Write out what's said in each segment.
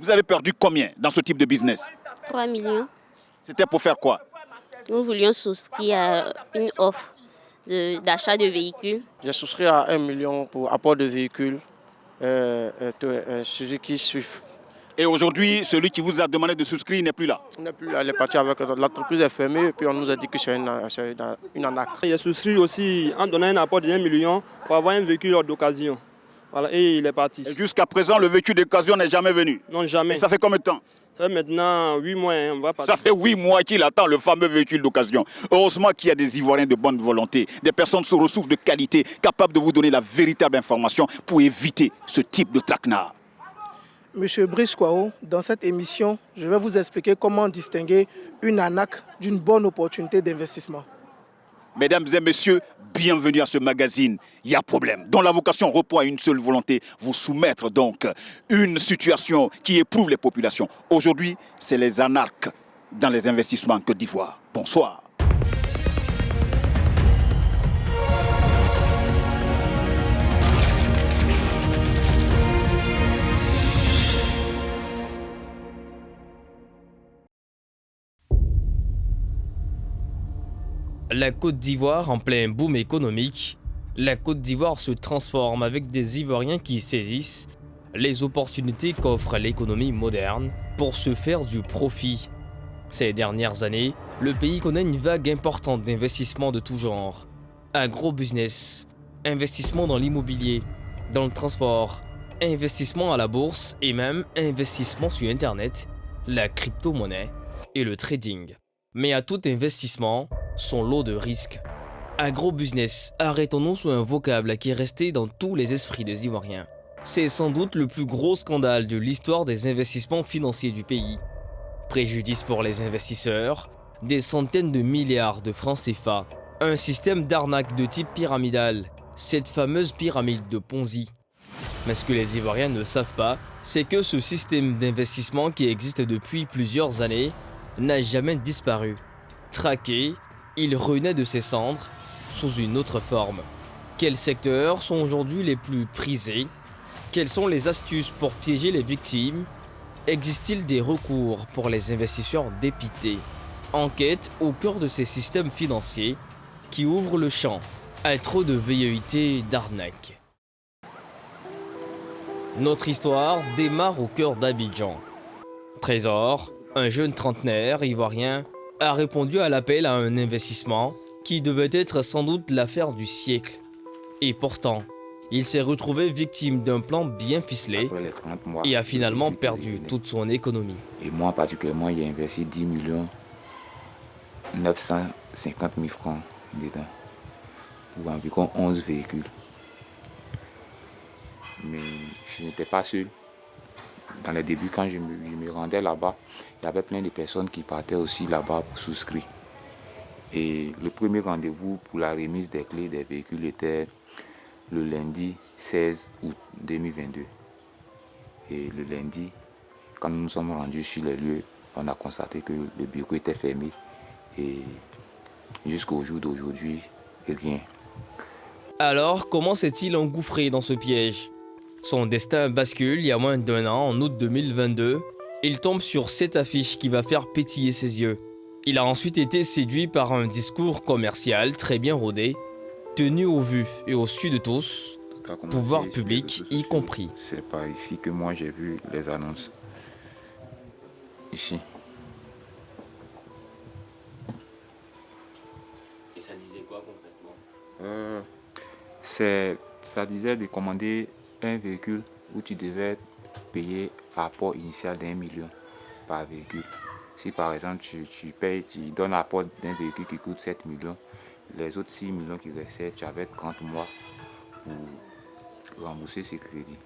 Vous avez perdu combien dans ce type de business? 3 millions. C'était pour faire quoi? Nous voulions souscrire à une offre d'achat de véhicules. J'ai souscrit à 1 million pour apport de véhicules Suzuki Swift. Et aujourd'hui, celui qui vous a demandé de souscrire n'est plus là? On n'est plus là, elle est partie avec l'entreprise est fermée et puis on nous a dit que c'est une arnaque. J'ai souscrit aussi en donnant un apport de 1 million pour avoir un véhicule d'occasion. Voilà, et il est parti. Jusqu'à présent, le véhicule d'occasion n'est jamais venu? Non, jamais. Et ça fait combien de temps? Ça fait maintenant 8 mois, on va partir. Ça fait 8 mois qu'il attend le fameux véhicule d'occasion. Heureusement qu'il y a des Ivoiriens de bonne volonté, des personnes sous ressources de qualité, capables de vous donner la véritable information pour éviter ce type de traquenard. Monsieur Brice Kwao, dans cette émission, je vais vous expliquer comment distinguer une arnaque d'une bonne opportunité d'investissement. Mesdames et messieurs, bienvenue à ce magazine. Il y a problème, dont la vocation repose à une seule volonté, vous soumettre donc une situation qui éprouve les populations. Aujourd'hui, c'est les anarques dans les investissements en Côte d'Ivoire. Bonsoir. La Côte d'Ivoire en plein boom économique, la Côte d'Ivoire se transforme avec des Ivoiriens qui saisissent les opportunités qu'offre l'économie moderne pour se faire du profit. Ces dernières années, le pays connaît une vague importante d'investissements de tout genre. Agro-business, investissement dans l'immobilier, dans le transport, investissement à la bourse et même investissement sur Internet, la crypto-monnaie et le trading. Mais à tout investissement, son lot de risques. Agro-business, arrêtons-nous sur un vocable qui est resté dans tous les esprits des Ivoiriens. C'est sans doute le plus gros scandale de l'histoire des investissements financiers du pays. Préjudice pour les investisseurs, des centaines de milliards de francs CFA, un système d'arnaque de type pyramidal, cette fameuse pyramide de Ponzi. Mais ce que les Ivoiriens ne savent pas, c'est que ce système d'investissement qui existe depuis plusieurs années n'a jamais disparu. Traqué, il renaît de ses cendres sous une autre forme. Quels secteurs sont aujourd'hui les plus prisés? Quelles sont les astuces pour piéger les victimes? Existe-t-il des recours pour les investisseurs dépités? Enquête au cœur de ces systèmes financiers qui ouvrent le champ à trop de velléités d'arnaque. Notre histoire démarre au cœur d'Abidjan. Trésor, un jeune trentenaire ivoirien, a répondu à l'appel à un investissement qui devait être sans doute l'affaire du siècle. Et pourtant, il s'est retrouvé victime d'un plan bien ficelé et a finalement perdu toute son économie. Et moi particulièrement, j'ai investi 10 950 000 francs dedans pour environ 11 véhicules. Mais je n'étais pas seul. Dans les débuts, quand je me rendais là-bas, il y avait plein de personnes qui partaient aussi là-bas pour souscrire. Et le premier rendez-vous pour la remise des clés des véhicules était le lundi 16 août 2022. Et le lundi, quand nous nous sommes rendus sur les lieux, on a constaté que le bureau était fermé. Et jusqu'au jour d'aujourd'hui, rien. Alors, comment s'est-il engouffré dans ce piège? Son destin bascule il y a moins d'un an, en août 2022. Il tombe sur cette affiche qui va faire pétiller ses yeux. Il a ensuite été séduit par un discours commercial très bien rodé, tenu au vu et au su de tous, pouvoir public y compris. C'est par ici que moi j'ai vu les annonces. Ici. Et ça disait quoi concrètement? Ça disait de commander un véhicule où tu devais payer apport initial d'1 million par véhicule. Si par exemple tu donnes l'apport d'un véhicule qui coûte 7 millions, les autres 6 millions qui restaient, tu avais 30 mois pour rembourser ces crédits.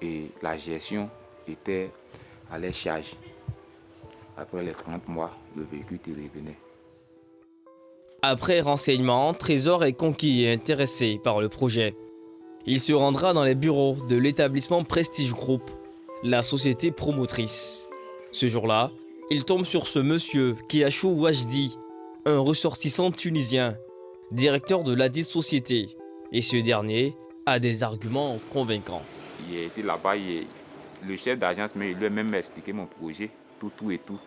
Et la gestion était à les charges. Après les 30 mois, le véhicule te revenait. Après renseignement, Trésor est conquis et intéressé par le projet. Il se rendra dans les bureaux de l'établissement Prestige Group, la société promotrice. Ce jour-là, il tombe sur ce monsieur Kiachou Wajdi, un ressortissant tunisien, directeur de ladite société. Et ce dernier a des arguments convaincants. Il a été là-bas, le chef d'agence, mais il lui a même expliqué mon projet, tout et tout.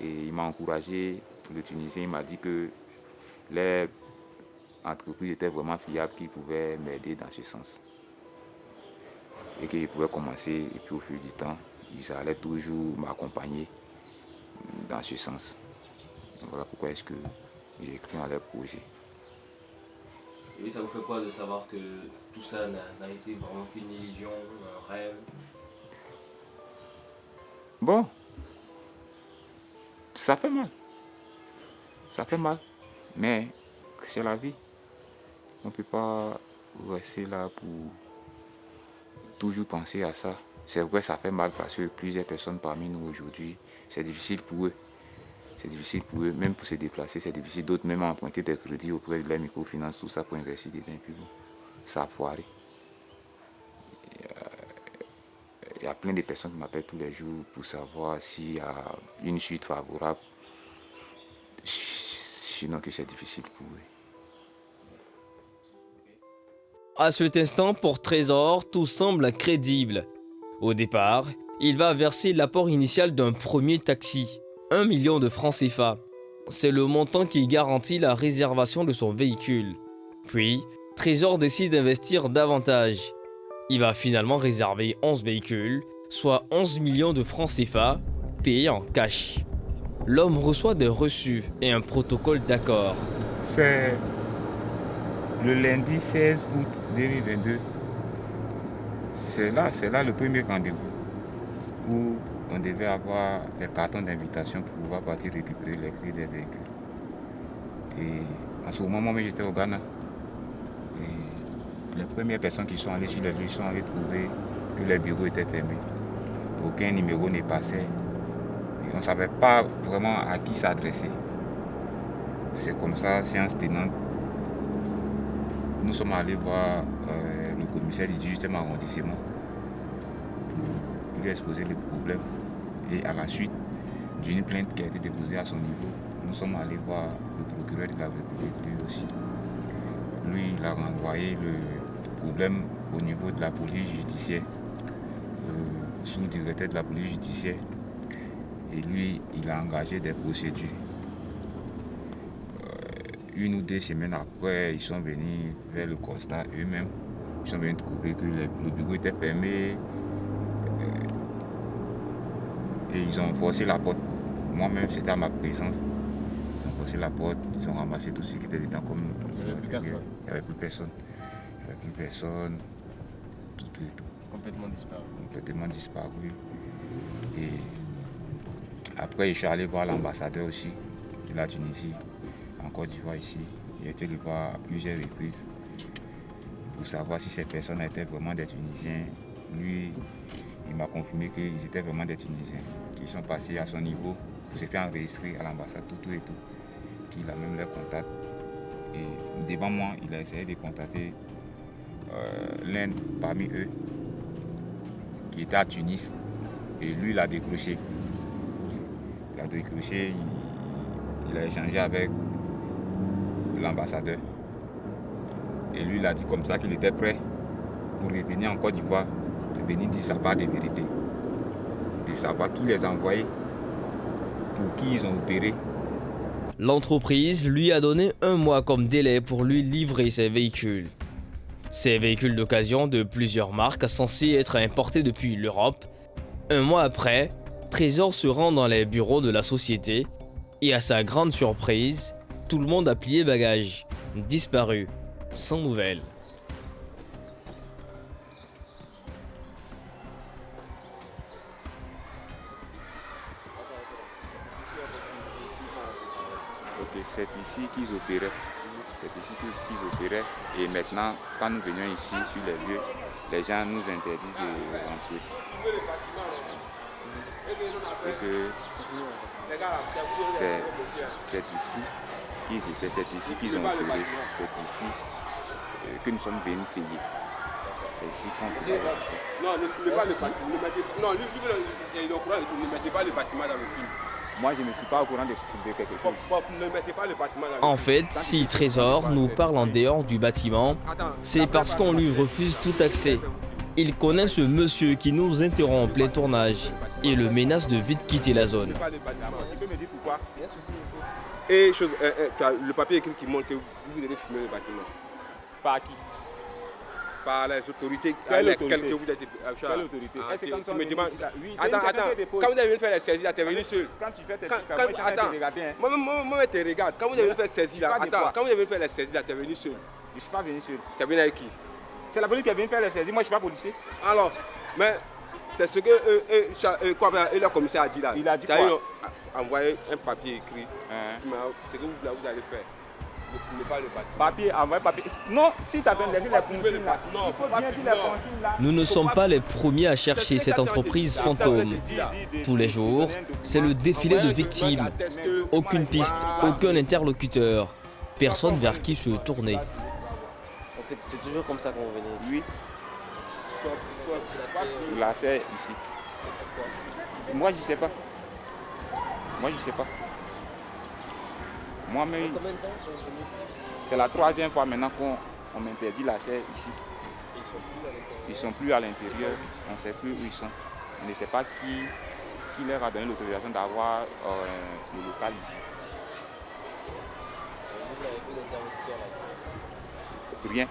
Et il m'a encouragé, le Tunisien, il m'a dit que les entreprises étaient vraiment fiables, qu'ils pouvaient m'aider dans ce sens. Et qu'ils pouvaient commencer, et puis au fil du temps, ils allaient toujours m'accompagner dans ce sens. Donc voilà pourquoi est-ce que j'ai cru en leur projet. Et ça vous fait quoi de savoir que tout ça n'a été vraiment qu'une illusion, un rêve? Bon, ça fait mal. Ça fait mal, mais c'est la vie. On ne peut pas rester là pour toujours penser à ça. C'est vrai, ça fait mal parce que plusieurs personnes parmi nous aujourd'hui, c'est difficile pour eux. C'est difficile pour eux, même pour se déplacer, c'est difficile. D'autres même emprunter des crédits auprès de la microfinance, tout ça pour investir des biens publics. Ça a foiré. Il y a plein de personnes qui m'appellent tous les jours pour savoir s'il y a une suite favorable. Sinon que c'est difficile pour eux. À cet instant, pour Trésor, tout semble crédible. Au départ, il va verser l'apport initial d'un premier taxi, 1 million de francs CFA. C'est le montant qui garantit la réservation de son véhicule. Puis, Trésor décide d'investir davantage. Il va finalement réserver 11 véhicules, soit 11 millions de francs CFA, payés en cash. L'homme reçoit des reçus et un protocole d'accord. C'est le lundi 16 août 2022. C'est là le premier rendez-vous où on devait avoir les cartons d'invitation pour pouvoir partir récupérer les clés des véhicules. Et en ce moment, moi, j'étais au Ghana. Et les premières personnes qui sont allées sur les lieux sont allées trouver que les bureaux étaient fermés. Aucun numéro ne passait. Et on ne savait pas vraiment à qui s'adresser. C'est comme ça, séance tenante. Nous sommes allés voir le commissaire du 18e arrondissement pour lui exposer le problème. Et à la suite d'une plainte qui a été déposée à son niveau, nous sommes allés voir le procureur de la République lui aussi. Lui, il a renvoyé le problème au niveau de la police judiciaire, sous-directeur de la police judiciaire. Et lui, il a engagé des procédures. Une ou deux semaines après, ils sont venus faire le constat eux-mêmes. Ils sont venus trouver que le bureau était fermé. Et ils ont forcé la porte. Moi-même, c'était à ma présence. Ils ont forcé la porte, ils ont ramassé tout ce qui était dedans. Comme il n'y avait plus personne. Il n'y avait plus personne. Il n'y avait plus personne. Tout et tout. Complètement disparu. Complètement disparu. Et après, je suis allé voir l'ambassadeur aussi de la Tunisie, en Côte d'Ivoire ici. J'ai été le voir à plusieurs reprises pour savoir si ces personnes étaient vraiment des Tunisiens. Lui, il m'a confirmé qu'ils étaient vraiment des Tunisiens, qu'ils sont passés à son niveau pour se faire enregistrer à l'ambassade, tout et tout, qu'il a même leur contact. Et devant moi, il a essayé de contacter l'un parmi eux, qui était à Tunis, et lui, il a décroché. Il a décroché, il a échangé avec l'ambassadeur. Et lui, il a dit comme ça qu'il était prêt pour revenir en Côte d'Ivoire, de venir dire sa part de vérité, de savoir qui les a envoyés, pour qui ils ont opéré. L'entreprise lui a donné 1 mois comme délai pour lui livrer ses véhicules. Ces véhicules d'occasion de plusieurs marques censés être importés depuis l'Europe. 1 mois après, Trésor se rend dans les bureaux de la société et à sa grande surprise, tout le monde a plié bagage, disparu, sans nouvelles. Ok, c'est ici qu'ils opéraient. C'est ici qu'ils opéraient. Et maintenant, quand nous venions ici sur les lieux, les gens nous interdisent de rentrer. Et que c'est ici qu'ils étaient, c'est ici qu'ils ont opéré, c'est ici que nous sommes venus payer. C'est ici qu'on paye. Non, ne filmez pas le bâtiment. Non, il est au courant, ne mettez pas le bâtiment dans le film. Moi, je ne suis pas au courant de quelque chose. Ne mettez pas le bâtiment dans le film. En fait, si Trésor nous parle en dehors du bâtiment, c'est parce qu'on lui refuse tout accès. Il connaît ce monsieur qui nous interrompt en plein tournage et le menace de vite quitter la zone. Tu peux me dire pourquoi? Et le papier écrit qui montre que vous devez filmer le bâtiment. Par qui? Par les autorités. Quelle autorité? Que vous êtes, Quelle autorité? tu me demandes. Attends. Quand vous avez venu faire la saisie, tu es venu seul. Quand tu fais tes Attends. Moi, tu regardes. Quand vous avez venu faire la saisie, là. Attends. Quand vous avez venu faire la saisie, là, tu es venu seul. Je ne suis pas venu seul. Tu es venu avec qui? C'est la police qui est venue faire la saisie. Moi, je ne suis pas policier. Alors, mais c'est ce que le commissaire a dit là. Il a dit quoi? quoi? Envoyé un papier écrit. C'est que vous allez faire. Ne filmez pas le bâtiment. Papier, envoyé papier. Non, si tu as bien laissé les consignes là. Non, il faut bien dire les consignes là. Nous ne sommes pas les premiers à chercher cette entreprise fantôme. Tous les jours, c'est le défilé de victimes. Aucune piste, aucun interlocuteur. Personne vers qui se tourner. C'est toujours comme ça qu'on venait. Oui. La c'est ici. Moi, je ne sais pas. Moi-même, c'est la 3e fois maintenant qu'on m'interdit l'accès ici. Ils ne sont plus à l'intérieur, on ne sait plus où ils sont. On ne sait pas qui leur a donné l'autorisation d'avoir le local ici. Rien.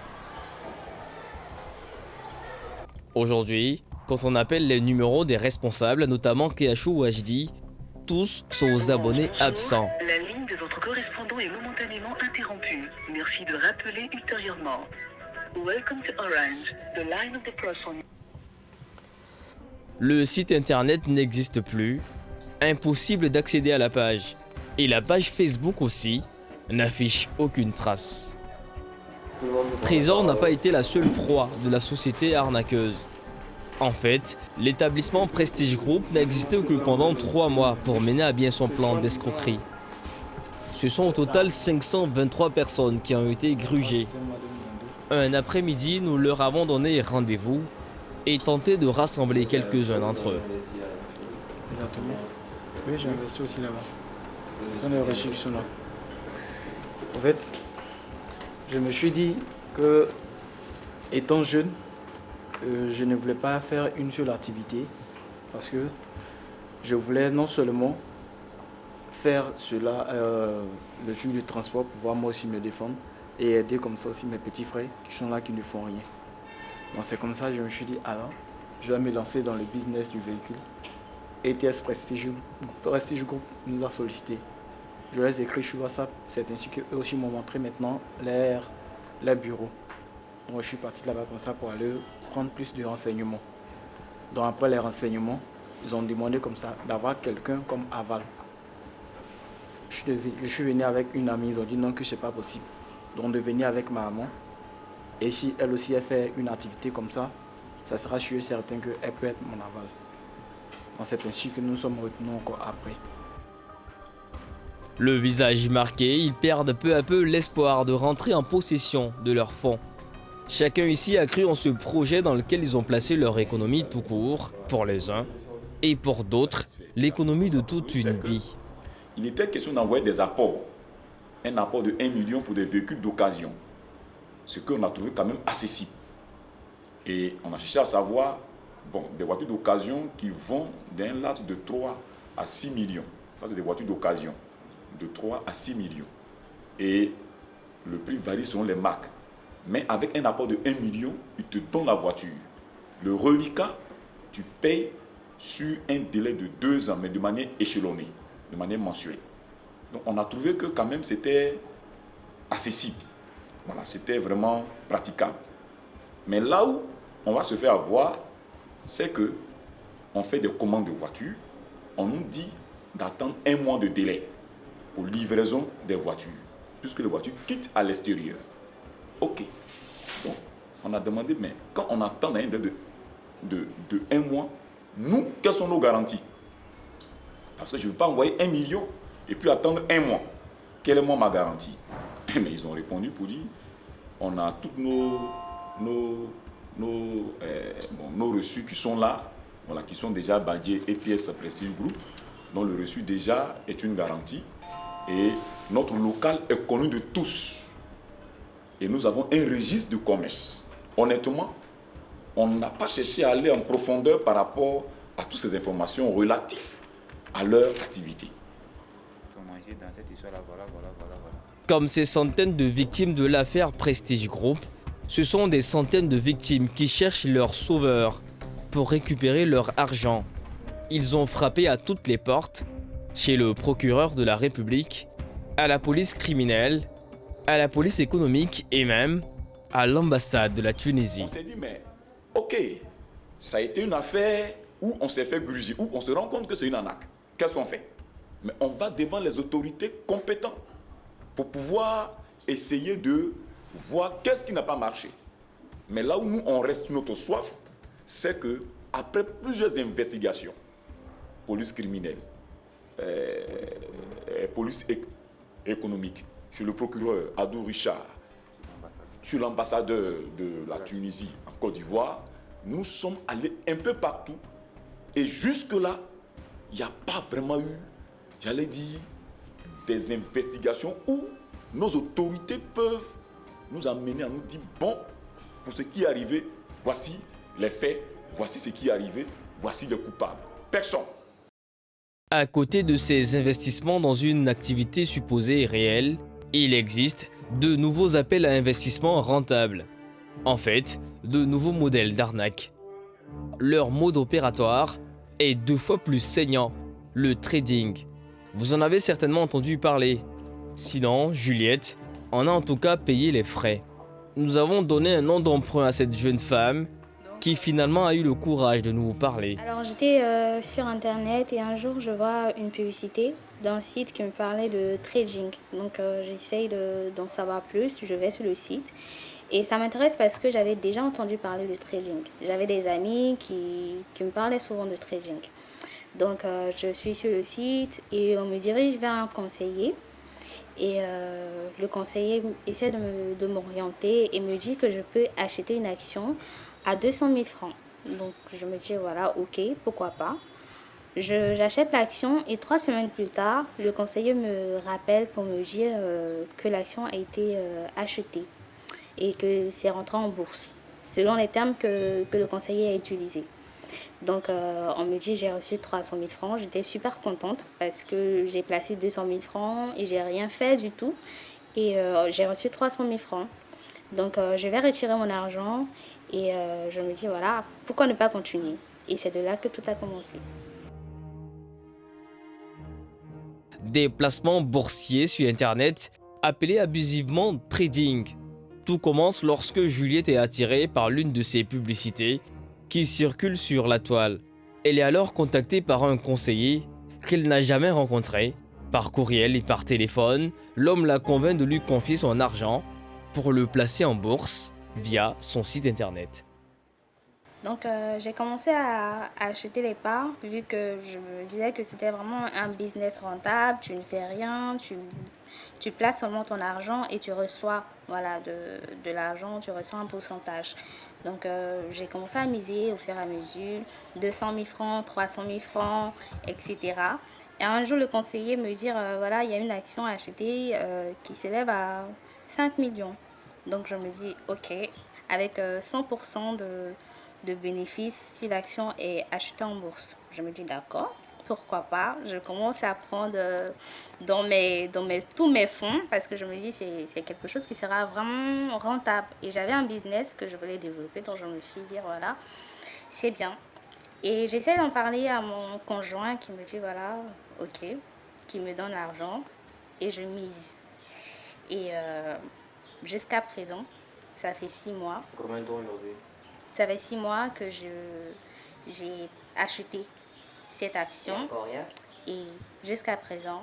Aujourd'hui, quand on appelle les numéros des responsables, notamment KHO ou HD, tous sont aux abonnés absents. La ligne de votre correspondant est momentanément interrompue. Merci de rappeler ultérieurement. Welcome to Orange. The line of the person. Le site internet n'existe plus, impossible d'accéder à la page. Et la page Facebook aussi n'affiche aucune trace. Trésor n'a pas été la seule proie de la société arnaqueuse. En fait, l'établissement Prestige Group n'a existé que pendant 3 mois pour mener à bien son plan d'escroquerie. Ce sont au total 523 personnes qui ont été grugées. Un après-midi, nous leur avons donné rendez-vous et tenté de rassembler quelques-uns d'entre eux. Exactement. Oui, j'ai investi aussi là-bas. Ce sont les reçus qui sont là. En fait, je me suis dit que, étant jeune, je ne voulais pas faire une seule activité parce que je voulais non seulement faire cela, le truc du transport, pour pouvoir moi aussi me défendre et aider comme ça aussi mes petits frères qui sont là, qui ne font rien. Donc c'est comme ça que je me suis dit, alors, je vais me lancer dans le business du véhicule. ETS Prestige Group nous a sollicité. Je les ai écrits sur WhatsApp, c'est ainsi qu'eux aussi m'ont montré maintenant leur bureau. Donc je suis parti là-bas comme ça pour aller prendre plus de renseignements. Donc après les renseignements, ils ont demandé comme ça d'avoir quelqu'un comme aval. Je suis venu avec une amie, ils ont dit non que c'est pas possible. Donc de venir avec ma maman. Et si elle aussi elle fait une activité comme ça, ça sera sûr et certain qu'elle peut être mon aval. Donc c'est ainsi que nous sommes retenus encore après. Le visage marqué, ils perdent peu à peu l'espoir de rentrer en possession de leurs fonds. Chacun ici a cru en ce projet dans lequel ils ont placé leur économie tout court, pour les uns, et pour d'autres, l'économie de toute une vie. Il était question d'envoyer des apports. Un apport de 1 million pour des véhicules d'occasion. Ce qu'on a trouvé quand même accessible. Et on a cherché à savoir, des voitures d'occasion qui vont d'un lot de 3 à 6 millions. Ça, c'est des voitures d'occasion. De 3 à 6 millions. Et le prix varie selon les marques. Mais avec un apport de 1 million, ils te donnent la voiture. Le reliquat, tu payes sur un délai de 2 ans, mais de manière échelonnée, de manière mensuelle. Donc on a trouvé que quand même c'était accessible. Voilà, c'était vraiment praticable. Mais là où on va se faire avoir, c'est que on fait des commandes de voitures, on nous dit d'attendre 1 mois de délai pour livraison des voitures, puisque les voitures quittent à l'extérieur. Ok. Donc, on a demandé, mais quand on attend un délai de 1 mois, nous, quelles sont nos garanties? Parce que je ne veux pas envoyer 1 million et puis attendre 1 mois. Quelle est ma garantie? Mais ils ont répondu pour dire, on a tous nos reçus qui sont là, voilà, qui sont déjà badgés ETS Prestige Group, dont le reçu déjà est une garantie. Et notre local est connu de tous. Et nous avons un registre de commerce. Honnêtement, on n'a pas cherché à aller en profondeur par rapport à toutes ces informations relatives à leur activité. Comme ces centaines de victimes de l'affaire Prestige Group, ce sont des centaines de victimes qui cherchent leur sauveur pour récupérer leur argent. Ils ont frappé à toutes les portes, chez le procureur de la République, à la police criminelle, à la police économique et même à l'ambassade de la Tunisie. On s'est dit, mais ok, ça a été une affaire où on s'est fait gruger, où on se rend compte que c'est une arnaque. Qu'est-ce qu'on fait? Mais on va devant les autorités compétentes pour pouvoir essayer de voir qu'est-ce qui n'a pas marché. Mais là où nous, on reste notre soif, c'est que après plusieurs investigations, police criminelle, police économique, chez le procureur Adou Richard, sur l'ambassadeur de la Tunisie en Côte d'Ivoire, nous sommes allés un peu partout. Et jusque-là, il n'y a pas vraiment eu, j'allais dire, des investigations où nos autorités peuvent nous amener à nous dire, bon, pour ce qui est arrivé, voici les faits, voici ce qui est arrivé, voici les coupables. Personne. À côté de ces investissements dans une activité supposée réelle, il existe de nouveaux appels à investissement rentables. En fait, de nouveaux modèles d'arnaque. Leur mode opératoire est 2 fois plus saignant, le trading. Vous en avez certainement entendu parler. Sinon, Juliette en a en tout cas payé les frais. Nous avons donné un nom d'emprunt à cette jeune femme qui finalement a eu le courage de nous parler. Alors j'étais sur internet et un jour je vois une publicité d'un site qui me parlait de trading. Donc j'essaye d'en savoir plus, je vais sur le site et ça m'intéresse parce que j'avais déjà entendu parler de trading. J'avais des amis qui me parlaient souvent de trading. Donc je suis sur le site et on me dirige vers un conseiller. Et le conseiller essaie de m'orienter et me dit que je peux acheter une action à 200 000 francs. Donc je me dis voilà, ok, pourquoi pas. J'achète l'action et 3 semaines plus tard, le conseiller me rappelle pour me dire que l'action a été achetée et que c'est rentré en bourse, selon les termes que le conseiller a utilisés. Donc on me dit j'ai reçu 300 000 francs, j'étais super contente parce que j'ai placé 200 000 francs et j'ai rien fait du tout et j'ai reçu 300 000 francs. Donc je vais retirer mon argent et je me dis voilà, pourquoi ne pas continuer? Et c'est de là que tout a commencé. Des placements boursiers sur internet appelés abusivement trading. Tout commence lorsque Juliette est attirée par l'une de ces publicités qui circule sur la toile. Elle est alors contactée par un conseiller qu'elle n'a jamais rencontré. Par courriel et par téléphone, l'homme la convainc de lui confier son argent pour le placer en bourse via son site internet. Donc j'ai commencé à acheter les parts vu que je me disais que c'était vraiment un business rentable, tu ne fais rien, tu places seulement ton argent et tu reçois voilà, de l'argent, tu reçois un pourcentage. Donc j'ai commencé à miser au fur et à mesure, 200 000 francs, 300 000 francs, etc. Et un jour le conseiller me dit voilà, il y a une action à acheter qui s'élève à 5 millions. Donc je me dis ok, avec 100% de bénéfices si l'action est achetée en bourse. Je me dis d'accord, pourquoi pas. Je commence à prendre dans tous mes fonds parce que je me dis c'est quelque chose qui sera vraiment rentable. Et j'avais un business que je voulais développer, donc je me suis dit voilà, c'est bien. Et j'essaie d'en parler à mon conjoint qui me dit voilà, ok, qui me donne l'argent et je mise. Et jusqu'à présent, ça fait 6 mois. Combien de temps aujourd'hui? Ça fait 6 mois que j'ai acheté cette action et jusqu'à présent,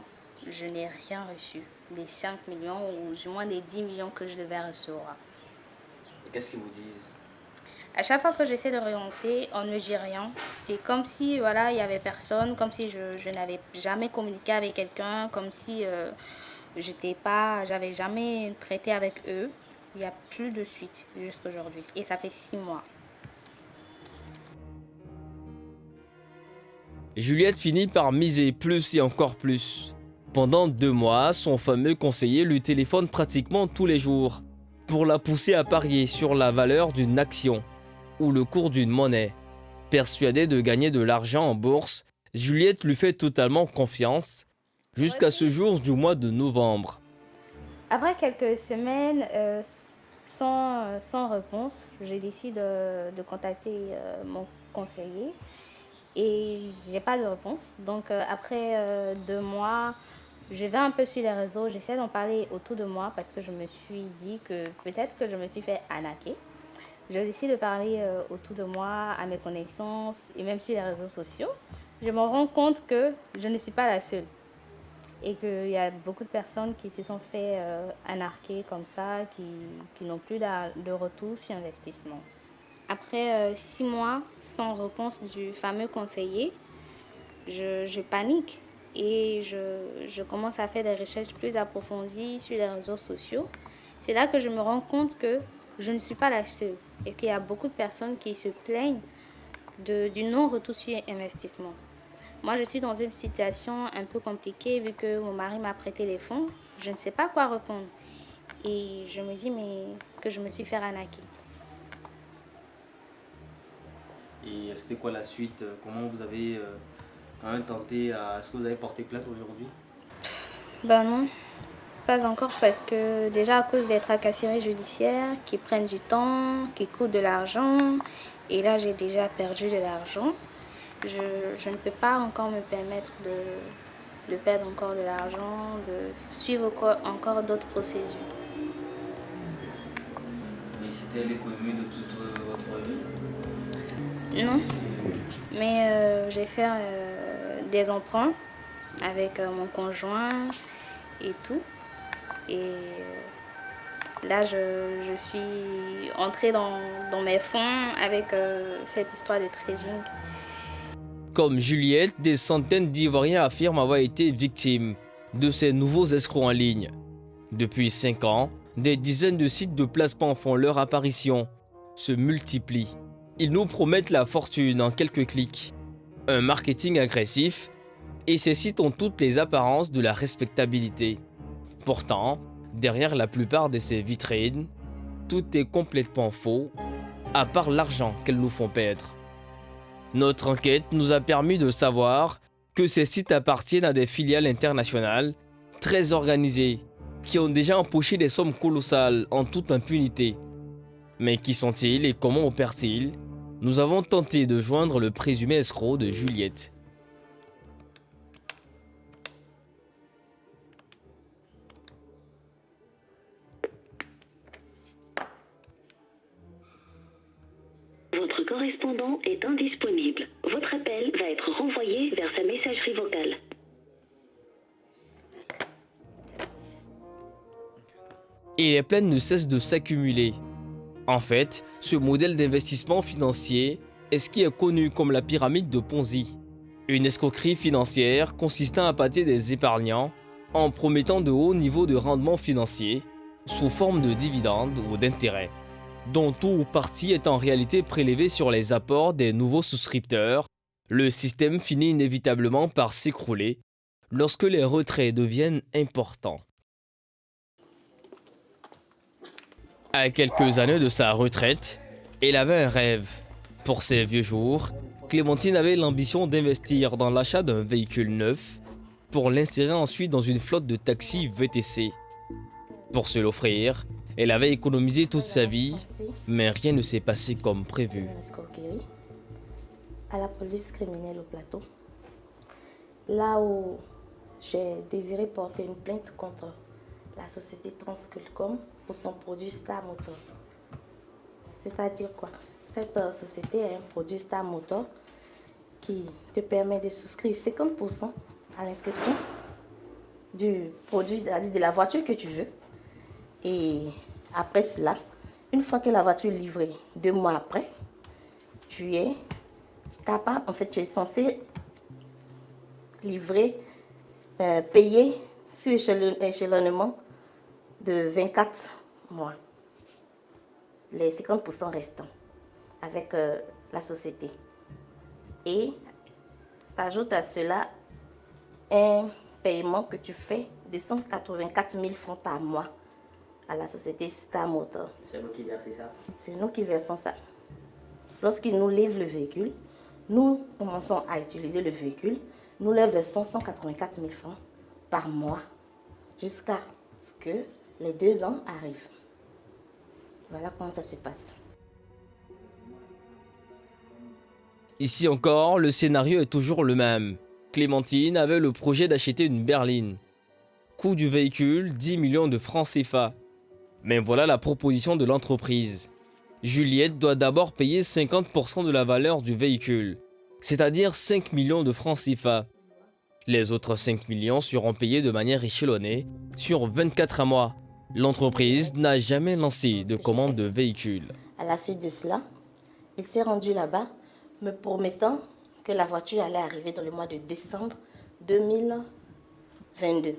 je n'ai rien reçu des 5 millions ou du moins des 10 millions que je devais recevoir. Et qu'est-ce qu'ils vous disent? À chaque fois que j'essaie de relancer, on ne me dit rien. C'est comme si voilà, il n'y avait personne, comme si je n'avais jamais communiqué avec quelqu'un, comme si j'avais jamais traité avec eux. Il n'y a plus de suite jusqu'à aujourd'hui. Et ça fait 6 mois. Juliette finit par miser plus et encore plus. Pendant 2 mois, son fameux conseiller lui téléphone pratiquement tous les jours pour la pousser à parier sur la valeur d'une action. ou le cours d'une monnaie. Persuadée de gagner de l'argent en bourse, Juliette lui fait totalement confiance jusqu'à ce jour du mois de novembre. Après quelques semaines sans réponse, j'ai décidé de contacter mon conseiller et j'ai pas de réponse. Donc après 2 mois, je vais un peu sur les réseaux, j'essaie d'en parler autour de moi parce que je me suis dit que peut-être que je me suis fait arnaquer. Je décide de parler autour de moi, à mes connaissances et même sur les réseaux sociaux. Je me rends compte que je ne suis pas la seule et qu'il y a beaucoup de personnes qui se sont fait arnaquer comme ça, qui n'ont plus de retour sur investissement. Après 6 mois sans réponse du fameux conseiller, je panique et je commence à faire des recherches plus approfondies sur les réseaux sociaux. C'est là que je me rends compte que je ne suis pas la seule et qu'il y a beaucoup de personnes qui se plaignent du non-retour sur investissement. Moi, je suis dans une situation un peu compliquée vu que mon mari m'a prêté les fonds. Je ne sais pas quoi répondre. Et je me dis que je me suis fait arnaquer. Et c'était quoi la suite? Comment vous avez quand même tenté est-ce que vous avez porté plainte aujourd'hui? Ben non, pas encore parce que déjà à cause des tracasseries judiciaires qui prennent du temps, qui coûtent de l'argent. Et là, j'ai déjà perdu de l'argent. Je ne peux pas encore me permettre de perdre encore de l'argent, de suivre encore d'autres procédures. Et c'était l'économie de toute votre vie? Non, mais j'ai fait des emprunts avec mon conjoint et tout. Et là, je suis entrée dans mes fonds avec cette histoire de trading. Comme Juliette, des centaines d'Ivoiriens affirment avoir été victimes de ces nouveaux escrocs en ligne. Depuis 5 ans, des dizaines de sites de placement font leur apparition, se multiplient. Ils nous promettent la fortune en quelques clics. Un marketing agressif, et ces sites ont toutes les apparences de la respectabilité. Pourtant, derrière la plupart de ces vitrines, tout est complètement faux, à part l'argent qu'elles nous font perdre. Notre enquête nous a permis de savoir que ces sites appartiennent à des filiales internationales très organisées qui ont déjà empoché des sommes colossales en toute impunité. Mais qui sont-ils et comment opèrent-ils? Nous avons tenté de joindre le présumé escroc de Juliette. Votre correspondant est indisponible. Votre appel va être renvoyé vers sa messagerie vocale. Et les plaintes ne cessent de s'accumuler. En fait, ce modèle d'investissement financier est ce qui est connu comme la pyramide de Ponzi. Une escroquerie financière consistant à pâter des épargnants en promettant de hauts niveaux de rendement financier sous forme de dividendes ou d'intérêts, dont tout ou partie est en réalité prélevé sur les apports des nouveaux souscripteurs. Le système finit inévitablement par s'écrouler lorsque les retraits deviennent importants. À quelques années de sa retraite, elle avait un rêve. Pour ses vieux jours, Clémentine avait l'ambition d'investir dans l'achat d'un véhicule neuf pour l'insérer ensuite dans une flotte de taxis VTC. Pour se l'offrir, elle avait économisé toute sa vie, mais rien ne s'est passé comme prévu. À la police criminelle au plateau, là où j'ai désiré porter une plainte contre la société Transculcom pour son produit Star Motor. C'est-à-dire quoi? Cette société a un produit Star Motor qui te permet de souscrire 50% à l'inscription du produit, de la voiture que tu veux. Et après cela, une fois que la voiture est livrée, 2 mois après, tu es capable, en fait, tu es censé livrer, payer sur échelonnement de 24 mois, les 50% restants avec la société. Et s'ajoute à cela un paiement que tu fais de 184 000 francs par mois à la société Star Motor. C'est nous qui versons ça? C'est nous qui versons ça. Lorsqu'ils nous livrent le véhicule, nous commençons à utiliser le véhicule. Nous leur versons 184 000 francs par mois jusqu'à ce que les 2 ans arrivent. Voilà comment ça se passe. Ici encore, le scénario est toujours le même. Clémentine avait le projet d'acheter une berline. Coût du véhicule, 10 millions de francs CFA. Mais voilà la proposition de l'entreprise. Juliette doit d'abord payer 50% de la valeur du véhicule, c'est-à-dire 5 millions de francs CFA. Les autres 5 millions seront payés de manière échelonnée sur 24 mois. L'entreprise n'a jamais lancé de commande de véhicule. À la suite de cela, il s'est rendu là-bas me promettant que la voiture allait arriver dans le mois de décembre 2022.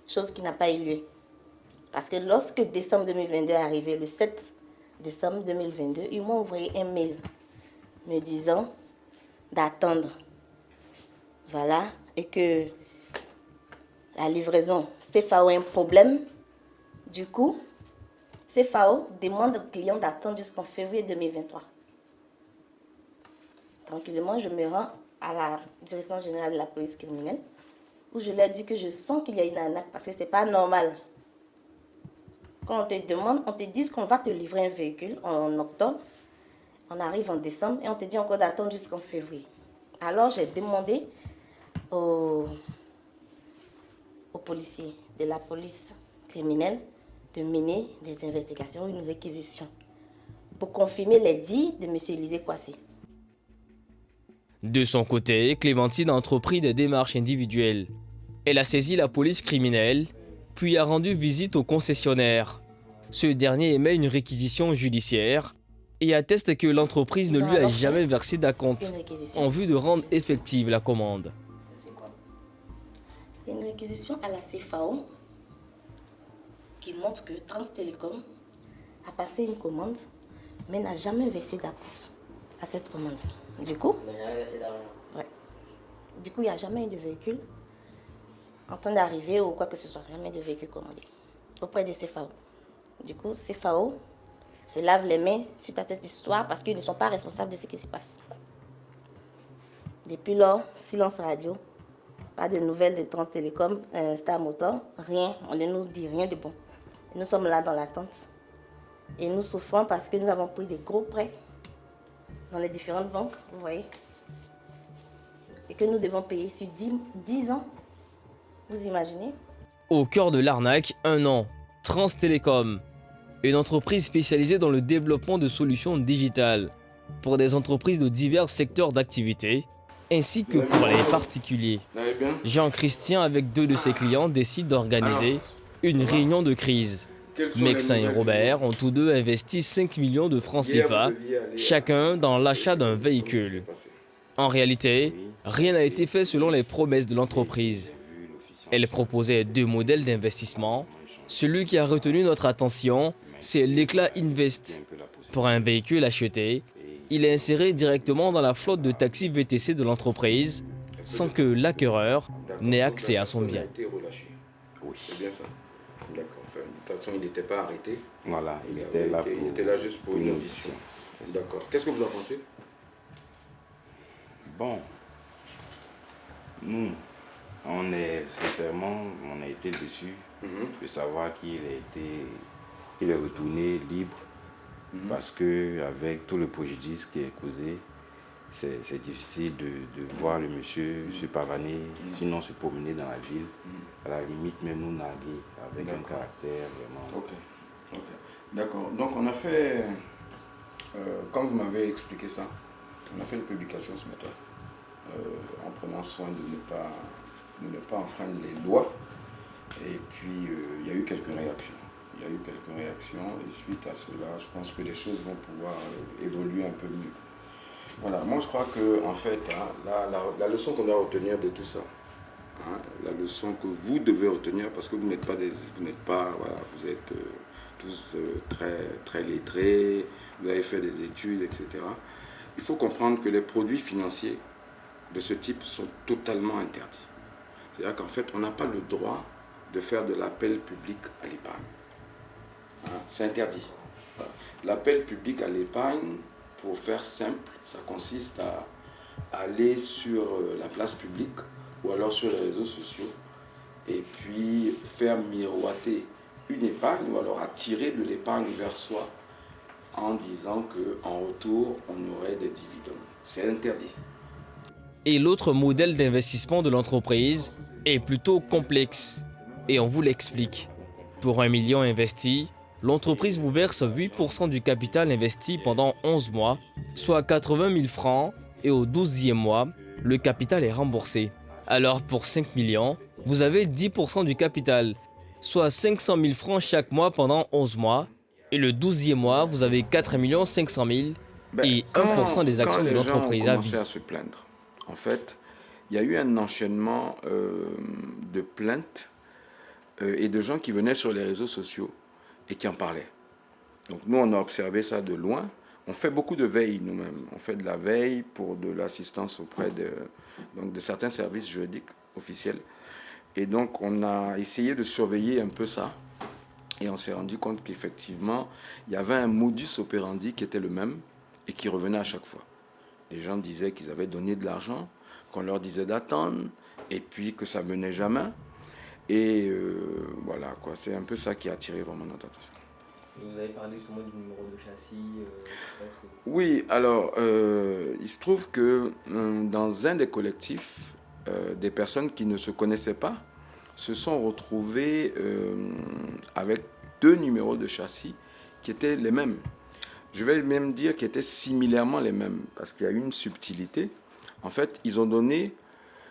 Chose qui n'a pas eu lieu. Parce que lorsque décembre 2022 est arrivé, le 7 décembre 2022, ils m'ont envoyé un mail me disant d'attendre. Voilà, et que la livraison, CFAO a un problème. Du coup, CFAO demande au client d'attendre jusqu'en février 2023. Tranquillement, je me rends à la direction générale de la police criminelle où je leur dis que je sens qu'il y a une arnaque parce que ce n'est pas normal. Quand on te demande, on te dit qu'on va te livrer un véhicule en octobre, on arrive en décembre et on te dit encore d'attendre jusqu'en février. Alors j'ai demandé aux policiers de la police criminelle de mener des investigations, une réquisition pour confirmer les dires de M. Élisée Kouassi. De son côté, Clémentine a entrepris des démarches individuelles. Elle a saisi la police criminelle, puis a rendu visite au concessionnaire. Ce dernier émet une réquisition judiciaire et atteste que l'entreprise ne lui a jamais versé d'acompte en vue de rendre effective la commande. Il y a une réquisition à la CFAO qui montre que Trans Télécom a passé une commande mais n'a jamais versé d'acompte à cette commande. Du coup, ouais. Du coup, il n'y a jamais eu de véhicule en train d'arriver ou quoi que ce soit, jamais de véhicule commandé auprès de CFAO. Du coup, CFAO se lave les mains suite à cette histoire parce qu'ils ne sont pas responsables de ce qui se passe. Depuis lors, silence radio, pas de nouvelles de Trans Télécom, Star Motor, rien, on ne nous dit rien de bon. Nous sommes là dans l'attente et nous souffrons parce que nous avons pris des gros prêts dans les différentes banques, vous voyez, et que nous devons payer sur 10 ans. Vous imaginez? Au cœur de l'arnaque, un an, Trans Télécom, une entreprise spécialisée dans le développement de solutions digitales pour des entreprises de divers secteurs d'activité, ainsi que pour les particuliers. Jean-Christian, avec 2 de ses clients, décide d'organiser une réunion de crise. Mexin et Robert ont tous deux investi 5 millions de francs CFA, chacun dans l'achat d'un véhicule. En réalité, rien n'a été fait selon les promesses de l'entreprise. Elle proposait 2 modèles d'investissement. Celui qui a retenu notre attention, c'est l'Éclat Invest. Pour un véhicule acheté, il est inséré directement dans la flotte de taxis VTC de l'entreprise, sans que l'acquéreur n'ait accès à son bien. Oui, c'est bien ça. D'accord. Enfin, de toute façon, il n'était pas arrêté. Voilà, il était là juste pour une audition. D'accord. Qu'est-ce que vous en pensez? Bon, nous, on est sincèrement, on a été déçus de savoir qu'il est retourné libre, parce que avec tout le préjudice qui est causé, c'est difficile de voir le monsieur se pavaner, sinon se promener dans la ville, à la limite même nous narguer, avec un caractère vraiment... Ok. D'accord. Donc on a fait, comme vous m'avez expliqué ça, on a fait une publication ce matin, en prenant soin de ne pas enfreindre les lois. Et puis il y a eu quelques réactions. Et suite à cela, je pense que les choses vont pouvoir évoluer un peu mieux. Voilà, moi je crois que en fait, la leçon qu'on doit retenir de tout ça, la leçon que vous devez retenir, parce que vous êtes tous très lettrés, vous avez fait des études, etc. Il faut comprendre que les produits financiers de ce type sont totalement interdits. C'est-à-dire qu'en fait, on n'a pas le droit de faire de l'appel public à l'épargne. C'est interdit. L'appel public à l'épargne pour faire simple, ça consiste à aller sur la place publique ou alors sur les réseaux sociaux et puis faire miroiter une épargne ou alors attirer de l'épargne vers soi en disant qu'en retour, on aurait des dividendes. C'est interdit. Et l'autre modèle d'investissement de l'entreprise est plutôt complexe. Et on vous l'explique. Pour 1 million investi, l'entreprise vous verse 8% du capital investi pendant 11 mois, soit 80 000 francs, et au 12e mois, le capital est remboursé. Alors pour 5 millions, vous avez 10% du capital, soit 500 000 francs chaque mois pendant 11 mois, et le 12e mois, vous avez 4 500 000 et 1% des actions de l'entreprise à vie. Quand les gens ont commencé à se plaindre, en fait, il y a eu un enchaînement de plaintes et de gens qui venaient sur les réseaux sociaux et qui en parlaient. Donc nous, on a observé ça de loin. On fait beaucoup de veille nous-mêmes. On fait de la veille pour de l'assistance auprès de certains services juridiques officiels. Et donc, on a essayé de surveiller un peu ça. Et on s'est rendu compte qu'effectivement, il y avait un modus operandi qui était le même et qui revenait à chaque fois. Les gens disaient qu'ils avaient donné de l'argent, qu'on leur disait d'attendre, et puis que ça ne venait jamais. Et voilà, quoi. C'est un peu ça qui a attiré vraiment notre attention. Vous avez parlé justement du numéro de châssis. Oui, alors, il se trouve que dans un des collectifs, des personnes qui ne se connaissaient pas se sont retrouvées avec 2 numéros de châssis qui étaient les mêmes. Je vais même dire qu'ils étaient similairement les mêmes, parce qu'il y a eu une subtilité. En fait, ils ont donné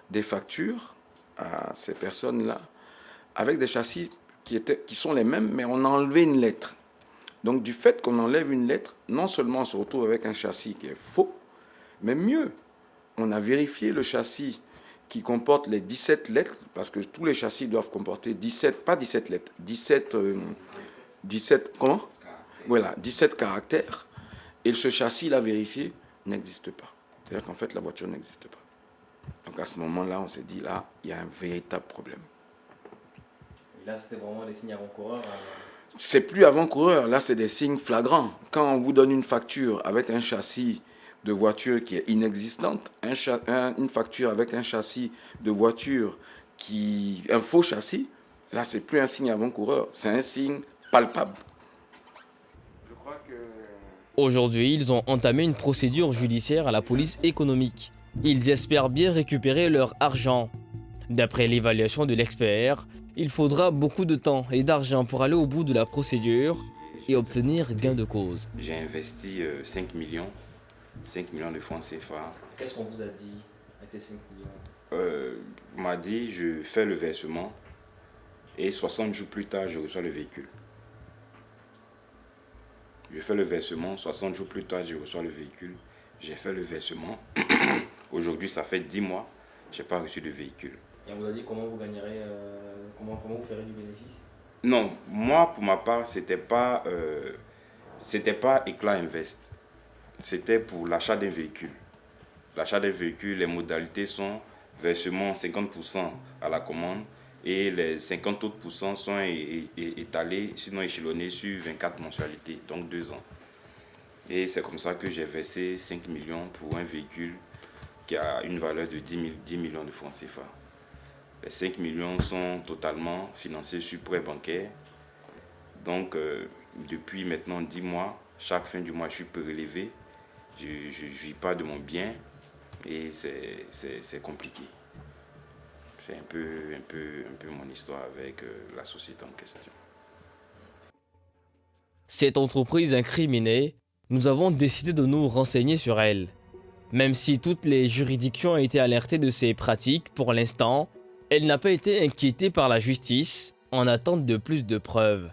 des factures à ces personnes-là avec des châssis qui sont les mêmes, mais on a enlevé une lettre. Donc, du fait qu'on enlève une lettre, non seulement on se retrouve avec un châssis qui est faux, mais mieux, on a vérifié le châssis qui comporte les 17 lettres, parce que tous les châssis doivent comporter 17, pas 17 lettres, 17 comment ? Voilà, 17 caractères. Et ce châssis, il a vérifié, n'existe pas. C'est-à-dire qu'en fait, la voiture n'existe pas. Donc à ce moment-là, on s'est dit, là, il y a un véritable problème. Et là, c'était vraiment des signes avant-coureurs. C'est plus avant-coureur, là, c'est des signes flagrants. Quand on vous donne une facture avec un châssis de voiture qui est inexistante, une facture avec un châssis de voiture un faux châssis, là, c'est plus un signe avant-coureur, c'est un signe palpable. Aujourd'hui, ils ont entamé une procédure judiciaire à la police économique. Ils espèrent bien récupérer leur argent. D'après l'évaluation de l'expert, il faudra beaucoup de temps et d'argent pour aller au bout de la procédure et obtenir gain de cause. J'ai investi 5 millions de francs CFA. Qu'est-ce qu'on vous a dit avec tes 5 millions? On m'a dit, je fais le versement et 60 jours plus tard, je reçois le véhicule. Je fais le versement, 60 jours plus tard, je reçois le véhicule. J'ai fait le versement. Aujourd'hui, ça fait 10 mois, je n'ai pas reçu de véhicule. Et on vous a dit comment vous gagnerez, comment vous ferez du bénéfice? Non, moi, pour ma part, c'était pas Éclat Invest. C'était pour l'achat d'un véhicule. L'achat d'un véhicule, les modalités sont versement 50% à la commande et les 50 autres pourcents sont étalés, sinon échelonnés sur 24 mensualités, donc 2 ans. Et c'est comme ça que j'ai versé 5 millions pour un véhicule qui a une valeur de 10 millions de francs CFA. Les 5 millions sont totalement financés sur prêt bancaire. Donc, depuis maintenant 10 mois, chaque fin du mois, je suis prélevé. Je ne jouis pas de mon bien et c'est compliqué. C'est un peu mon histoire avec la société en question. Cette entreprise incriminée, nous avons décidé de nous renseigner sur elle. Même si toutes les juridictions ont été alertées de ces pratiques, pour l'instant, elle n'a pas été inquiétée par la justice en attente de plus de preuves.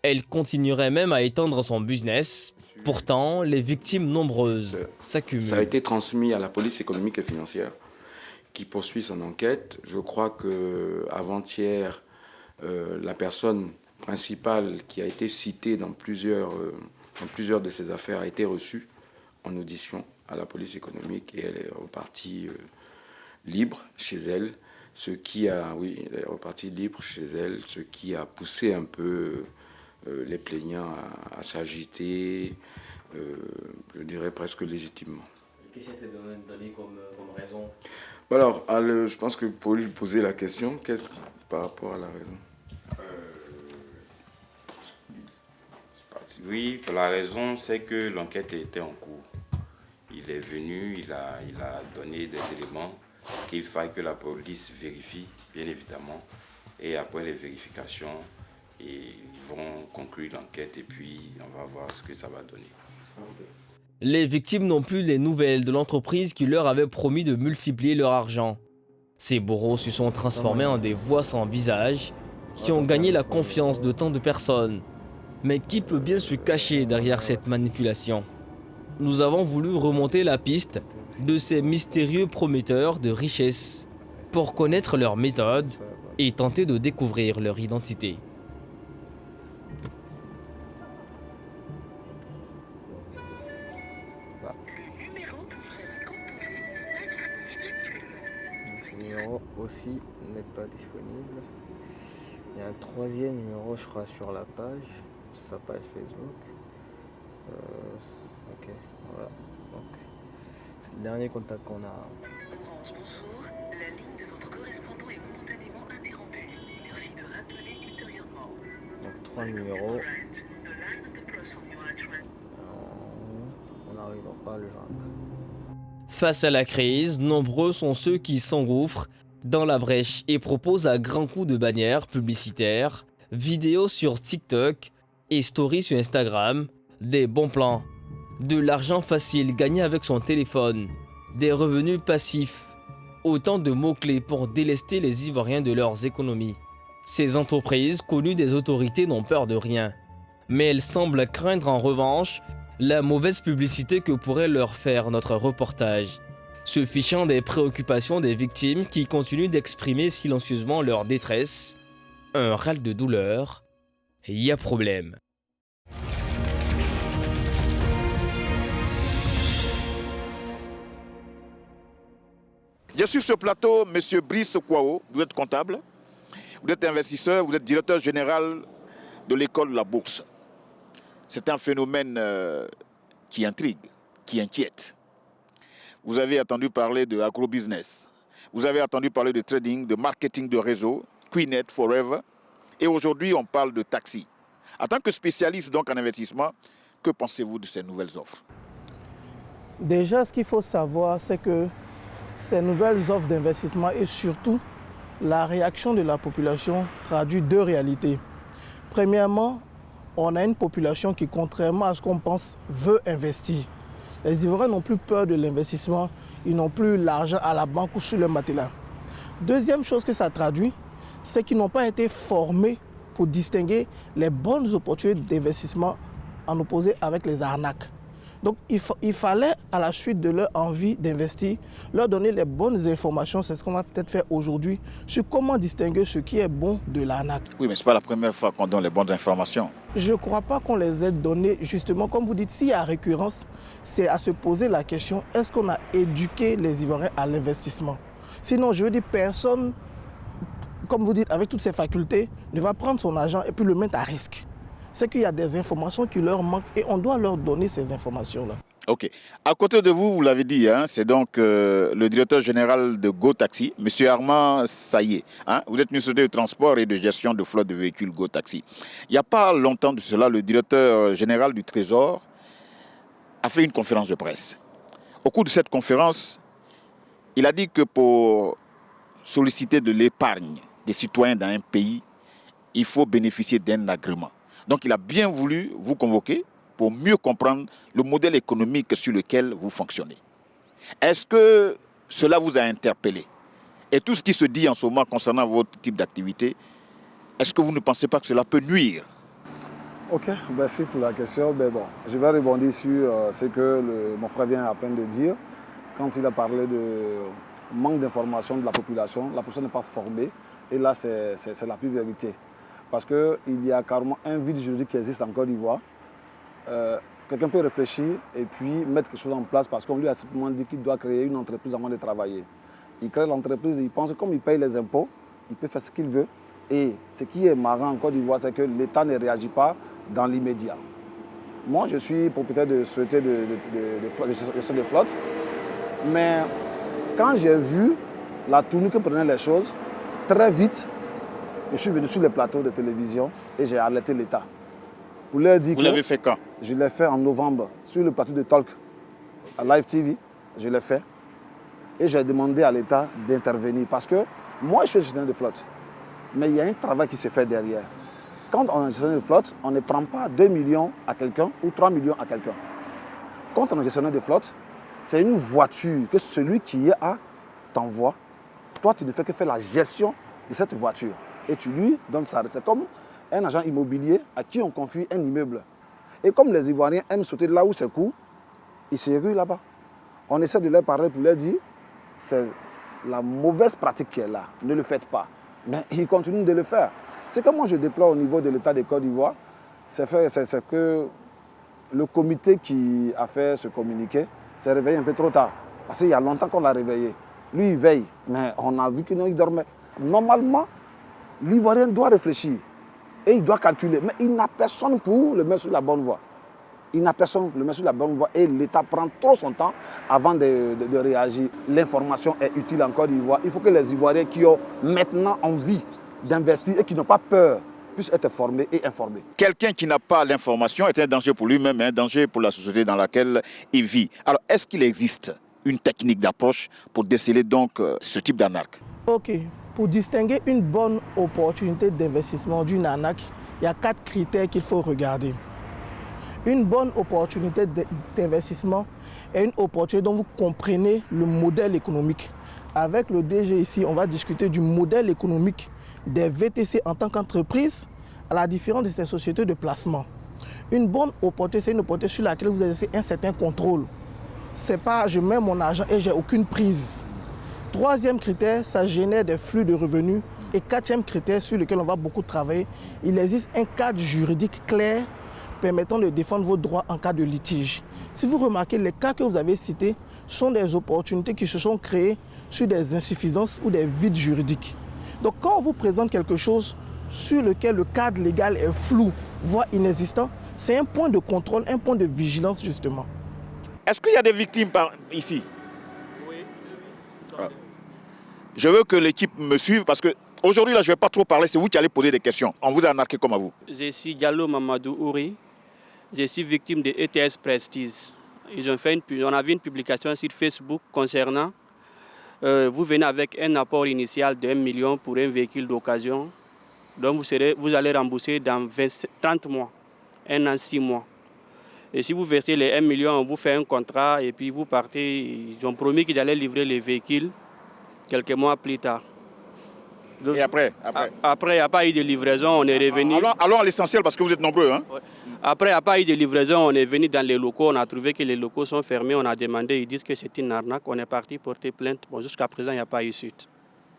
Elle continuerait même à étendre son business. Pourtant, les victimes nombreuses s'accumulent. Ça a été transmis à la police économique et financière qui poursuit son enquête. Je crois qu'avant-hier, la personne principale qui a été citée dans plusieurs de ces affaires a été reçue en audition à la police économique et elle est repartie libre chez elle. Elle est repartie libre chez elle, ce qui a poussé un peu les plaignants à s'agiter je dirais presque légitimement. Qu'est-ce qui a été donné comme raison? Alors, je pense que pour lui poser la question, qu'est-ce par rapport à la raison? Oui, la raison, c'est que l'enquête était en cours. Il est venu, il a donné des éléments qu'il faille que la police vérifie, bien évidemment. Et après les vérifications, ils vont conclure l'enquête et puis on va voir ce que ça va donner. Les victimes n'ont plus les nouvelles de l'entreprise qui leur avait promis de multiplier leur argent. Ces bourreaux se sont transformés en des voix sans visage qui ont gagné la confiance de tant de personnes. Mais qui peut bien se cacher derrière cette manipulation? Nous avons voulu remonter la piste de ces mystérieux prometteurs de richesse pour connaître leurs méthodes et tenter de découvrir leur identité. Ce numéro aussi n'est pas disponible. Il y a un troisième numéro, je crois, sur la page, sa page Facebook. Ok, voilà. Donc, c'est le dernier contact qu'on a. La ligne de votre correspondant est momentanément interrompue. Merci de rappeler ultérieurement. Donc 3 numéros. On n'arrivera pas à le joindre. Face à la crise, nombreux sont ceux qui s'engouffrent dans la brèche et proposent à grands coups de bannières publicitaires, vidéos sur TikTok et stories sur Instagram, des bons plans, de l'argent facile gagné avec son téléphone, des revenus passifs, autant de mots-clés pour délester les Ivoiriens de leurs économies. Ces entreprises connues des autorités n'ont peur de rien, mais elles semblent craindre en revanche la mauvaise publicité que pourrait leur faire notre reportage, se fichant des préoccupations des victimes qui continuent d'exprimer silencieusement leur détresse. Un râle de douleur, y a problème. Il y a sur ce plateau M. Brice Kwao, vous êtes comptable, vous êtes investisseur, vous êtes directeur général de l'école de la bourse. C'est un phénomène qui intrigue, qui inquiète. Vous avez entendu parler de agrobusiness, vous avez entendu parler de trading, de marketing de réseau, Queenet Forever, et aujourd'hui on parle de taxi. En tant que spécialiste donc en investissement, que pensez-vous de ces nouvelles offres? Déjà, ce qu'il faut savoir, c'est que ces nouvelles offres d'investissement et surtout la réaction de la population traduit deux réalités. Premièrement, on a une population qui, contrairement à ce qu'on pense, veut investir. Les Ivoiriens n'ont plus peur de l'investissement, ils n'ont plus l'argent à la banque ou sur le matelas. Deuxième chose que ça traduit, c'est qu'ils n'ont pas été formés pour distinguer les bonnes opportunités d'investissement en opposé avec les arnaques. Donc il fallait, à la suite de leur envie d'investir, leur donner les bonnes informations, c'est ce qu'on va peut-être faire aujourd'hui, sur comment distinguer ce qui est bon de l'arnaque. Oui, mais ce n'est pas la première fois qu'on donne les bonnes informations. Je ne crois pas qu'on les ait données, justement, comme vous dites, s'il y a récurrence, c'est à se poser la question, est-ce qu'on a éduqué les Ivoiriens à l'investissement? Sinon, je veux dire, personne, comme vous dites, avec toutes ses facultés, ne va prendre son argent et puis le mettre à risque. C'est qu'il y a des informations qui leur manquent et on doit leur donner ces informations-là. Ok. À côté de vous, vous l'avez dit, hein, c'est donc le directeur général de Go Taxi, M. Armand Saillé. Hein, vous êtes ministre du Transport et de gestion de flotte de véhicules Go Taxi. Il n'y a pas longtemps de cela, le directeur général du Trésor a fait une conférence de presse. Au cours de cette conférence, il a dit que pour solliciter de l'épargne des citoyens dans un pays, il faut bénéficier d'un agrément. Donc il a bien voulu vous convoquer pour mieux comprendre le modèle économique sur lequel vous fonctionnez. Est-ce que cela vous a interpellé? Et tout ce qui se dit en ce moment concernant votre type d'activité, est-ce que vous ne pensez pas que cela peut nuire? Ok, merci pour la question. Mais bon, je vais rebondir sur ce que mon frère vient à peine de dire. Quand il a parlé de manque d'information de la population n'est pas formée. Et là, c'est la pure vérité. Parce qu'il y a carrément un vide juridique qui existe en Côte d'Ivoire. Quelqu'un peut réfléchir et puis mettre quelque chose en place parce qu'on lui a simplement dit qu'il doit créer une entreprise avant de travailler. Il crée l'entreprise, il pense que comme il paye les impôts, il peut faire ce qu'il veut. Et ce qui est marrant en Côte d'Ivoire, c'est que l'État ne réagit pas dans l'immédiat. Moi, je suis propriétaire de société de gestion de flotte. Mais quand j'ai vu la tournure que prenaient les choses, très vite, je suis venu sur les plateaux de télévision et j'ai alerté l'État. Pour leur dire Vous l'avez fait quand? Je l'ai fait en novembre sur le plateau de Talk à Live TV. Je l'ai fait. Et j'ai demandé à l'État d'intervenir parce que moi, je suis gestionnaire de flotte. Mais il y a un travail qui se fait derrière. Quand on est gestionnaire de flotte, on ne prend pas 2 millions à quelqu'un ou 3 millions à quelqu'un. Quand on est gestionnaire de flotte, c'est une voiture que celui qui est à t'envoie. Toi, tu ne fais que faire la gestion de cette voiture. Et tu lui donnes ça. C'est comme un agent immobilier à qui on confie un immeuble. Et comme les Ivoiriens aiment sauter là où c'est court, ils se ruent là-bas. On essaie de leur parler pour leur dire, c'est la mauvaise pratique qui est là. Ne le faites pas. Mais ils continuent de le faire. Ce que moi je déplore au niveau de l'État de Côte d'Ivoire, c'est que le comité qui a fait ce communiqué s'est réveillé un peu trop tard. Parce qu'il y a longtemps qu'on l'a réveillé. Lui, il veille, mais on a vu qu'il dormait. Normalement, l'Ivoirien doit réfléchir et il doit calculer. Mais il n'a personne pour le mettre sur la bonne voie. Il n'a personne pour le mettre sur la bonne voie et l'État prend trop son temps avant de réagir. L'information est utile en Côte d'Ivoire. Il faut que les Ivoiriens qui ont maintenant envie d'investir et qui n'ont pas peur puissent être formés et informés. Quelqu'un qui n'a pas l'information est un danger pour lui-même, un danger pour la société dans laquelle il vit. Alors, est-ce qu'il existe une technique d'approche pour déceler donc ce type d'arnaque? Ok. Pour distinguer une bonne opportunité d'investissement d'une arnaque, il y a 4 critères qu'il faut regarder. Une bonne opportunité d'investissement est une opportunité dont vous comprenez le modèle économique. Avec le DG ici, on va discuter du modèle économique des VTC en tant qu'entreprise, à la différence de ces sociétés de placement. Une bonne opportunité, c'est une opportunité sur laquelle vous exercez un certain contrôle. C'est pas je mets mon argent et j'ai aucune prise. Troisième critère, ça génère des flux de revenus. Et quatrième critère sur lequel on va beaucoup travailler, il existe un cadre juridique clair permettant de défendre vos droits en cas de litige. Si vous remarquez, les cas que vous avez cités sont des opportunités qui se sont créées sur des insuffisances ou des vides juridiques. Donc quand on vous présente quelque chose sur lequel le cadre légal est flou, voire inexistant, c'est un point de contrôle, un point de vigilance justement. Est-ce qu'il y a des victimes ici? Oui. Je veux que l'équipe me suive parce que aujourd'hui, là, je ne vais pas trop parler, c'est vous qui allez poser des questions. On vous a arnaqué comme à vous. Je suis Diallo Mamadou Ouri. Je suis victime de ETS Prestige. On a vu une publication sur Facebook concernant vous venez avec un apport initial de 1 million pour un véhicule d'occasion. Donc vous allez rembourser dans 30 mois, 1 an, 6 mois. Et si vous versez les 1 million, on vous fait un contrat et puis vous partez. Ils ont promis qu'ils allaient livrer les véhicules quelques mois plus tard. Et après Après, il n'y a pas eu de livraison, on est revenu. Allons à l'essentiel parce que vous êtes nombreux. Hein? Ouais. Après, il n'y a pas eu de livraison, on est venu dans les locaux, on a trouvé que les locaux sont fermés, on a demandé, ils disent que c'est une arnaque, on est parti porter plainte. Bon, jusqu'à présent, il n'y a pas eu suite.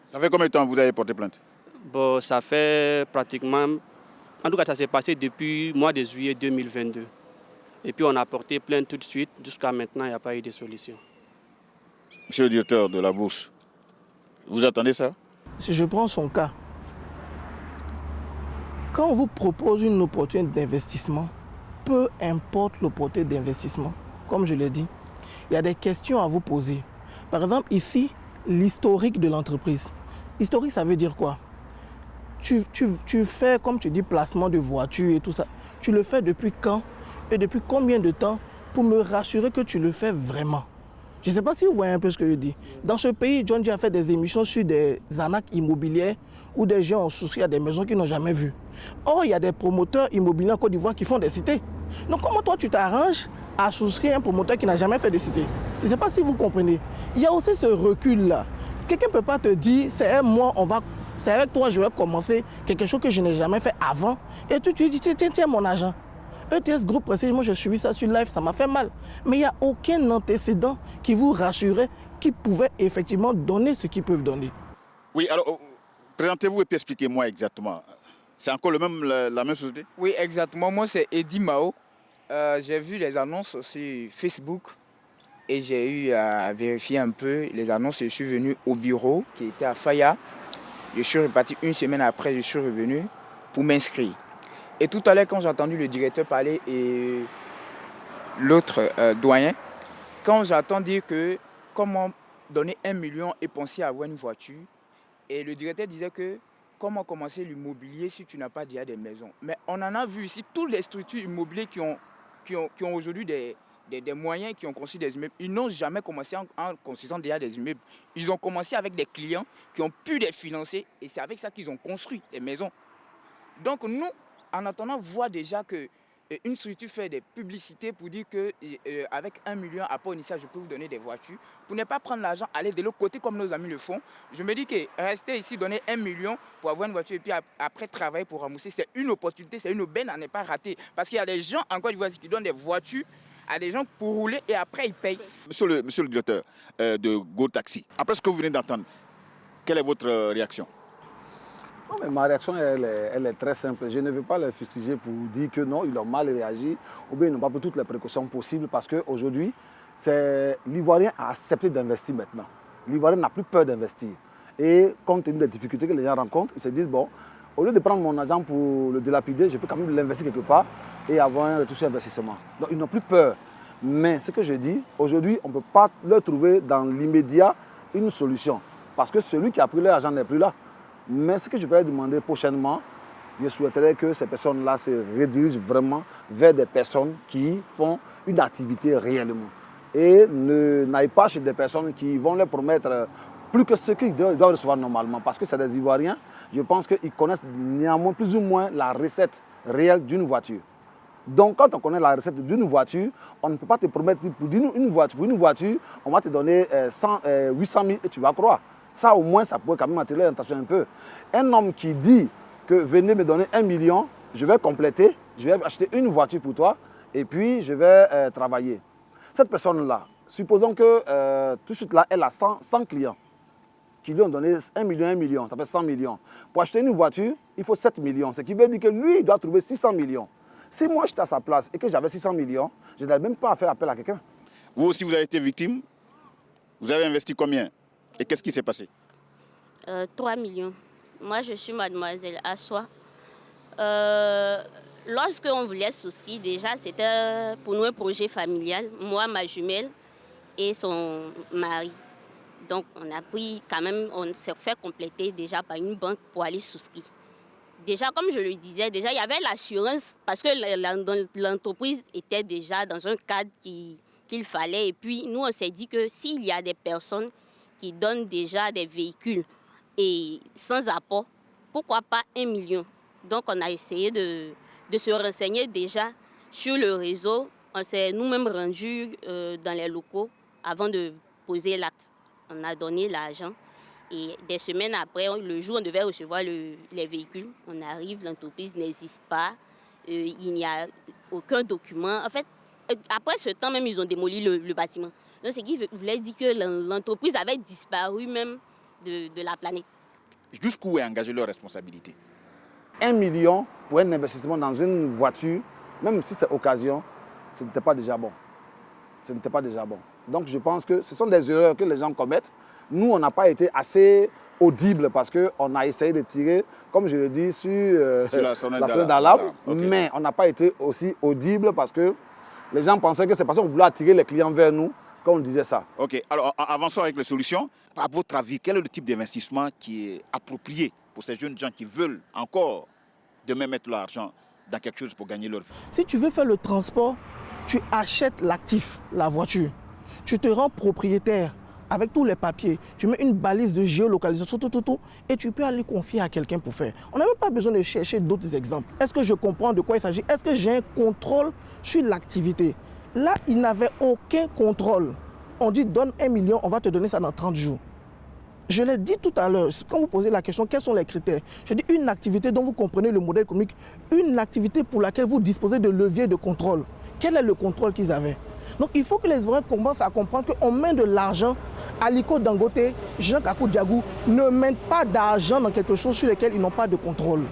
Ça fait combien de temps que vous avez porté plainte? Bon, ça fait pratiquement... En tout cas, ça s'est passé depuis le mois de juillet 2022. Et puis, on a porté plainte tout de suite. Jusqu'à maintenant, il n'y a pas eu de solution. Monsieur le directeur de la bourse, vous attendez ça? Si je prends son cas, quand on vous propose une opportunité d'investissement, peu importe l'opportunité d'investissement, comme je l'ai dit, il y a des questions à vous poser. Par exemple, ici, l'historique de l'entreprise. Historique, ça veut dire quoi? Tu fais, comme tu dis, placement de voitures et tout ça. Tu le fais depuis quand et depuis combien de temps pour me rassurer que tu le fais vraiment? Je ne sais pas si vous voyez un peu ce que je dis. Dans ce pays, John Dee a fait des émissions sur des arnaques immobilières où des gens ont souscrit à des maisons qu'ils n'ont jamais vues. Or, il y a des promoteurs immobiliers en Côte d'Ivoire qui font des cités. Donc, comment toi, tu t'arranges à souscrire un promoteur qui n'a jamais fait de cité? Je ne sais pas si vous comprenez. Il y a aussi ce recul-là. Quelqu'un ne peut pas te dire, c'est un mois, c'est avec toi, je vais commencer quelque chose que je n'ai jamais fait avant. Et tu dis, tiens, mon argent. ETS Group Prestige, moi j'ai suivi ça sur live, ça m'a fait mal. Mais il n'y a aucun antécédent qui vous rassurait, qui pouvait effectivement donner ce qu'ils peuvent donner. Oui, alors, présentez-vous et puis expliquez-moi exactement. C'est encore la même société? Oui, exactement. Moi, c'est Eddie Mao. J'ai vu les annonces sur Facebook et j'ai eu à vérifier un peu les annonces. Je suis venu au bureau qui était à Faya. Je suis reparti une semaine après, je suis revenu pour m'inscrire. Et tout à l'heure, quand j'ai entendu le directeur parler et l'autre doyen, quand j'entends dire que comment donner 1 million et penser à avoir une voiture, et le directeur disait que comment commencer l'immobilier si tu n'as pas déjà des maisons. Mais on en a vu ici, toutes les structures immobilières qui ont aujourd'hui des moyens, qui ont construit des immeubles, ils n'ont jamais commencé en construisant déjà des immeubles. Ils ont commencé avec des clients qui ont pu les financer et c'est avec ça qu'ils ont construit des maisons. Donc nous, en attendant, voit déjà que une structure fait des publicités pour dire qu'avec 1 million apport initial, je peux vous donner des voitures. Pour ne pas prendre l'argent, aller de l'autre côté comme nos amis le font. Je me dis que rester ici, donner 1 million pour avoir une voiture et puis après travailler pour rembourser, c'est une opportunité, c'est une aubaine à ne pas rater. Parce qu'il y a des gens en Côte d'Ivoire qui donnent des voitures à des gens pour rouler et après ils payent. Monsieur le directeur de Go Taxi, après ce que vous venez d'entendre, quelle est votre réaction? Non, mais ma réaction, elle est très simple. Je ne veux pas les fustiger pour dire que non, ils ont mal réagi ou bien ils n'ont pas pris toutes les précautions possibles parce qu'aujourd'hui, l'Ivoirien a accepté d'investir maintenant. L'Ivoirien n'a plus peur d'investir. Et compte tenu des difficultés que les gens rencontrent, ils se disent, bon, au lieu de prendre mon argent pour le dilapider, je peux quand même l'investir quelque part et avoir un retour sur investissement. Donc ils n'ont plus peur. Mais ce que je dis, aujourd'hui, on ne peut pas leur trouver dans l'immédiat une solution. Parce que celui qui a pris leur argent n'est plus là. Mais ce que je vais demander prochainement, je souhaiterais que ces personnes-là se redirigent vraiment vers des personnes qui font une activité réellement. Et n'aillent pas chez des personnes qui vont leur promettre plus que ce qu'ils doivent recevoir normalement. Parce que c'est des Ivoiriens, je pense qu'ils connaissent néanmoins plus ou moins la recette réelle d'une voiture. Donc quand on connaît la recette d'une voiture, on ne peut pas te promettre pour une voiture, on va te donner 800 000 et tu vas croire. Ça, au moins, ça pourrait quand même attirer l'attention un peu. Un homme qui dit que venez me donner 1 million, je vais compléter, je vais acheter une voiture pour toi et puis je vais travailler. Cette personne-là, supposons que tout de suite là, elle a 100 clients qui lui ont donné 1 million, ça fait 100 millions. Pour acheter une voiture, il faut 7 millions, ce qui veut dire que lui, il doit trouver 600 millions. Si moi, j'étais à sa place et que j'avais 600 millions, je n'avais même pas à faire appel à quelqu'un. Vous aussi, vous avez été victime. Vous avez investi combien? Et qu'est-ce qui s'est passé? 3 millions. Moi, je suis mademoiselle Assois. Lorsqu'on voulait souscrire, déjà, c'était pour nous un projet familial. Moi, ma jumelle et son mari. Donc, on a pris quand même, on s'est fait compléter déjà par une banque pour aller souscrire. Déjà, comme je le disais, déjà, il y avait l'assurance parce que l'entreprise était déjà dans un cadre qu'il fallait. Et puis, nous, on s'est dit que s'il y a des personnes qui donnent déjà des véhicules et sans apport, pourquoi pas 1 million? Donc, on a essayé de se renseigner déjà sur le réseau. On s'est nous-mêmes rendus dans les locaux avant de poser l'acte. On a donné l'argent et des semaines après, le jour où on devait recevoir les véhicules, on arrive, l'entreprise n'existe pas, il n'y a aucun document. En fait, après ce temps même, ils ont démoli le bâtiment. Donc, ce qui voulait dire que l'entreprise avait disparu même de la planète. Jusqu'où est engagée leur responsabilité? 1 million pour un investissement dans une voiture, même si c'est occasion, ce n'était pas déjà bon. Ce n'était pas déjà bon. Donc je pense que ce sont des erreurs que les gens commettent. Nous, on n'a pas été assez audibles parce qu'on a essayé de tirer, comme je le dis, sur la sonnette d'alarme. Okay. Mais on n'a pas été aussi audibles parce que les gens pensaient que c'est parce qu'on voulait attirer les clients vers nous qu'on disait ça. Ok, alors avançons avec les solutions. À votre avis, quel est le type d'investissement qui est approprié pour ces jeunes gens qui veulent encore demain mettre l'argent dans quelque chose pour gagner leur vie? Si tu veux faire le transport, tu achètes l'actif, la voiture. Tu te rends propriétaire avec tous les papiers. Tu mets une balise de géolocalisation, tout, et tu peux aller confier à quelqu'un pour faire. On n'a même pas besoin de chercher d'autres exemples. Est-ce que je comprends de quoi il s'agit? Est-ce que j'ai un contrôle sur l'activité? Là, il n'avait aucun contrôle. On dit donne 1 million, on va te donner ça dans 30 jours. Je l'ai dit tout à l'heure, quand vous posez la question, quels sont les critères? Je dis une activité dont vous comprenez le modèle économique, une activité pour laquelle vous disposez de leviers de contrôle. Quel est le contrôle qu'ils avaient? Donc il faut que les Ivoiriens commencent à comprendre qu'on met de l'argent. Aliko Dangote, Jean Kakou Diagou ne mettent pas d'argent dans quelque chose sur lequel ils n'ont pas de contrôle.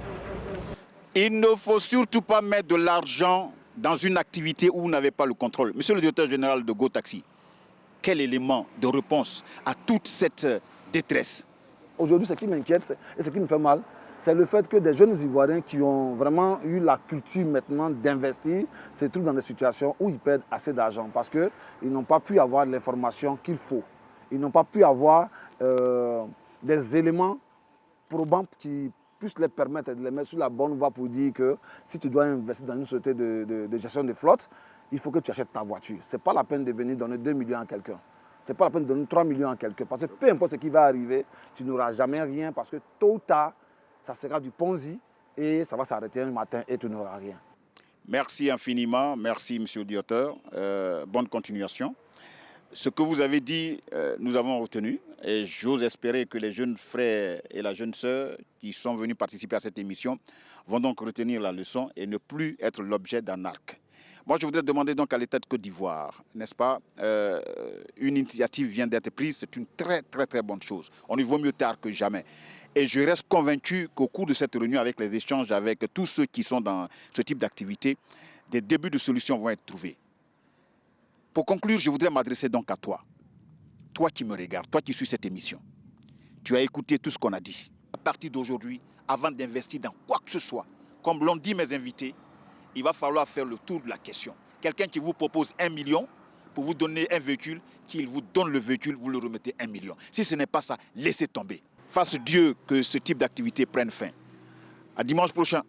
Il ne faut surtout pas mettre de l'argent dans une activité où vous n'avez pas le contrôle. Monsieur le directeur général de Go Taxi, quel élément de réponse à toute cette détresse aujourd'hui, ce qui m'inquiète et ce qui me fait mal, c'est le fait que des jeunes Ivoiriens qui ont vraiment eu la culture maintenant d'investir se trouvent dans des situations où ils perdent assez d'argent parce qu'ils n'ont pas pu avoir l'information qu'il faut. Ils n'ont pas pu avoir des éléments probants qui puissent les permettre de les mettre sur la bonne voie pour dire que si tu dois investir dans une société de gestion de flotte, il faut que tu achètes ta voiture. Ce n'est pas la peine de venir donner 2 millions à quelqu'un. Ce n'est pas la peine de donner 3 millions à quelqu'un. Parce que peu importe ce qui va arriver, tu n'auras jamais rien parce que tôt ou tard, ça sera du Ponzi et ça va s'arrêter un matin et tu n'auras rien. Merci infiniment, merci monsieur le directeur, bonne continuation. Ce que vous avez dit, nous avons retenu et j'ose espérer que les jeunes frères et la jeune sœur qui sont venus participer à cette émission vont donc retenir la leçon et ne plus être l'objet d'un arc. Moi, je voudrais demander donc à l'État de Côte d'Ivoire, n'est-ce pas, une initiative vient d'être prise, c'est une très bonne chose. On y vaut mieux tard que jamais. Et je reste convaincu qu'au cours de cette réunion, avec les échanges avec tous ceux qui sont dans ce type d'activité, des débuts de solutions vont être trouvés. Pour conclure, je voudrais m'adresser donc à toi. Toi qui me regardes, toi qui suis cette émission. Tu as écouté tout ce qu'on a dit. À partir d'aujourd'hui, avant d'investir dans quoi que ce soit, comme l'ont dit mes invités, il va falloir faire le tour de la question. Quelqu'un qui vous propose 1 million pour vous donner un véhicule, qu'il vous donne le véhicule, vous le remettez 1 million. Si ce n'est pas ça, laissez tomber. Fasse Dieu que ce type d'activité prenne fin. À dimanche prochain.